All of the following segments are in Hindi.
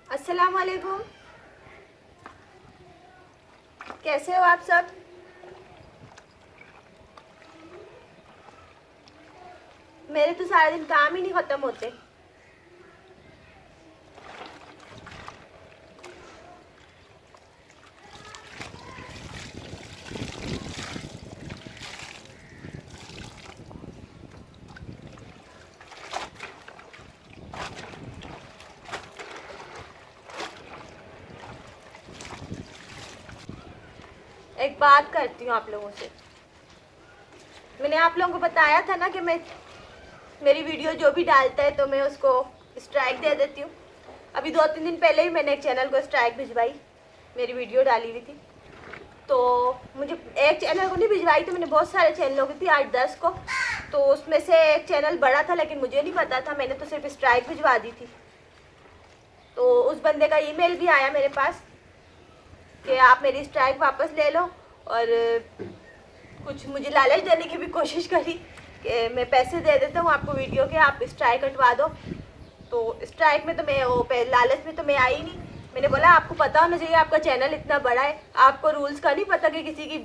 अस्सलाम वालेकुम। कैसे हो आप सब? मेरे तो सारा दिन काम ही नहीं ख़त्म होते। एक बात करती हूँ आप लोगों से। मैंने आप लोगों को बताया था ना कि मैं मेरी वीडियो जो भी डालता है तो मैं उसको स्ट्राइक दे देती हूँ। अभी 2-3 दिन पहले ही मैंने एक चैनल को स्ट्राइक भिजवाई, मेरी वीडियो डाली हुई थी। तो मुझे एक चैनल को नहीं भिजवाई, तो मैंने बहुत सारे चैनलों की थी, 8-10 को। तो उसमें से एक चैनल बड़ा था, लेकिन मुझे नहीं पता था, मैंने तो सिर्फ स्ट्राइक भिजवा दी थी। तो उस बंदे का ईमेल भी आया मेरे पास कि आप मेरी स्ट्राइक वापस ले लो, और कुछ मुझे लालच देने की भी कोशिश करी कि मैं पैसे दे देता हूँ आपको वीडियो के, आप स्ट्राइक हटवा दो। तो स्ट्राइक में तो मैं वो लालच में तो मैं आई नहीं। मैंने बोला आपको पता होना चाहिए, आपका चैनल इतना बड़ा है, आपको रूल्स का नहीं पता कि किसी की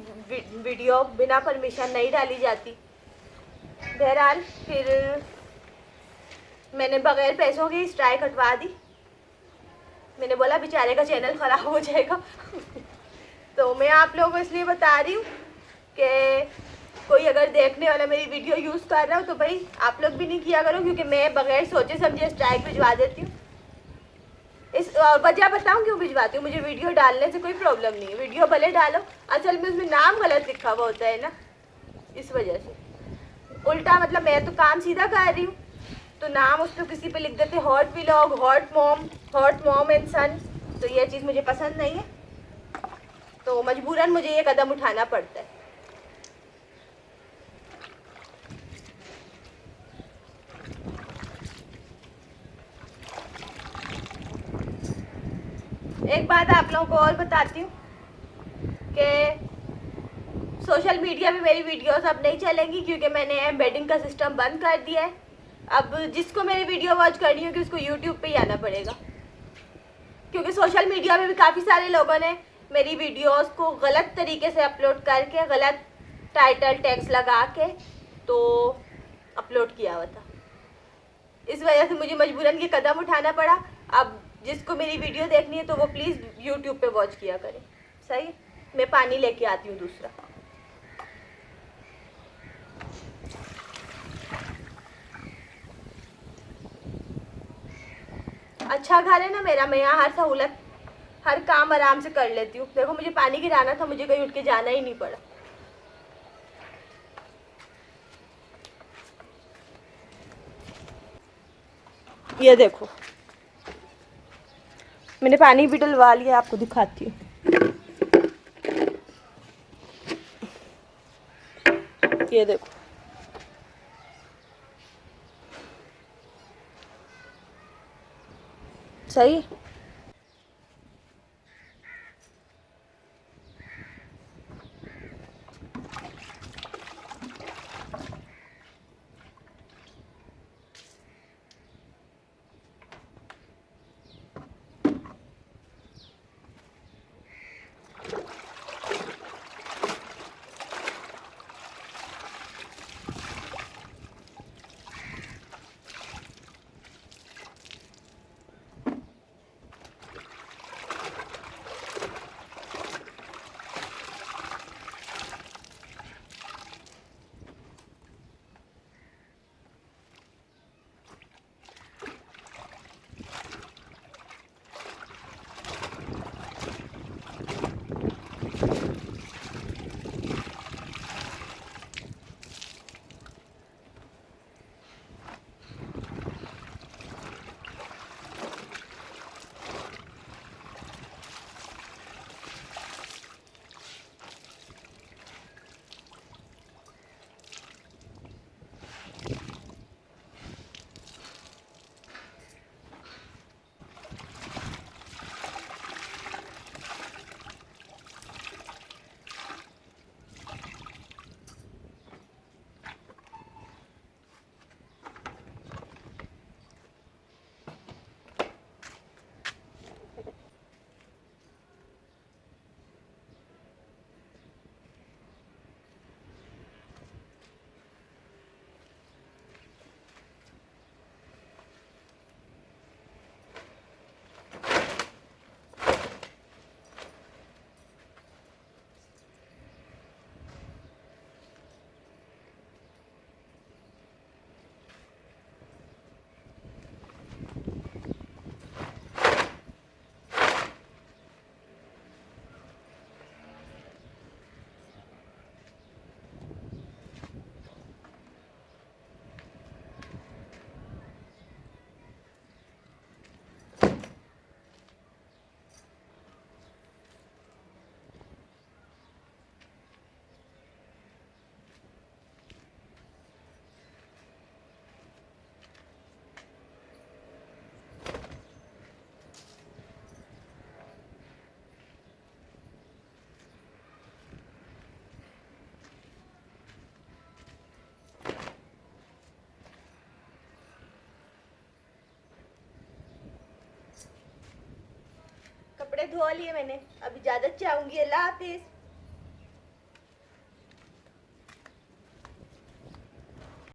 वीडियो बिना परमिशन नहीं डाली जाती। बहरहाल फिर मैंने बगैर पैसों की स्ट्राइक हटवा दी। मैंने बोला बेचारे का चैनल ख़राब हो जाएगा। तो मैं आप लोगों को इसलिए बता रही हूँ कि कोई अगर देखने वाला मेरी वीडियो यूज़ कर रहा हो तो भाई आप लोग भी नहीं किया करो, क्योंकि मैं बगैर सोचे समझे स्ट्राइक भिजवा देती हूँ। इस वजह बताऊँ क्यों भिजवाती हूँ? मुझे वीडियो डालने से कोई प्रॉब्लम नहीं है, वीडियो भले डालो, असल में उसमें नाम गलत लिखा हुआ होता है ना, इस वजह से। उल्टा मतलब मैं तो काम सीधा कर रही हूँ, तो नाम उस पर किसी पे लिख देते hot vlog, hot mom and son. तो ये चीज़ मुझे पसंद नहीं है, तो मजबूरन मुझे ये कदम उठाना पड़ता है। एक बात आप लोगों को और बताती हूँ कि सोशल मीडिया पे मेरी वीडियोस अब नहीं चलेंगी, क्योंकि मैंने एम्बेडिंग का सिस्टम बंद कर दिया है। अब जिसको मेरी वीडियो वॉच करनी होगी उसको यूट्यूब पे ही आना पड़ेगा, क्योंकि सोशल मीडिया में भी काफ़ी सारे लोगों ने मेरी वीडियोस को गलत तरीके से अपलोड करके, गलत टाइटल टैग्स लगा के तो अपलोड किया हुआ था। इस वजह से मुझे मजबूरन ये कदम उठाना पड़ा। अब जिसको मेरी वीडियो देखनी है तो वो प्लीज़ यूट्यूब पे वॉच किया करें। सही। मैं पानी लेके आती हूँ दूसरा। अच्छा घर है ना मेरा, मैं यहाँ हर सहूलत, हर काम आराम से कर लेती हूँ। देखो मुझे पानी गिराना था, मुझे कहीं उठ के जाना ही नहीं पड़ा। ये देखो मैंने पानी भी डलवा लिया, आपको दिखाती हूँ। ये देखो, सही। कपड़े धो लिए मैंने, अब इजाज़त चाहूँगी। अल्लाह हाफिज़।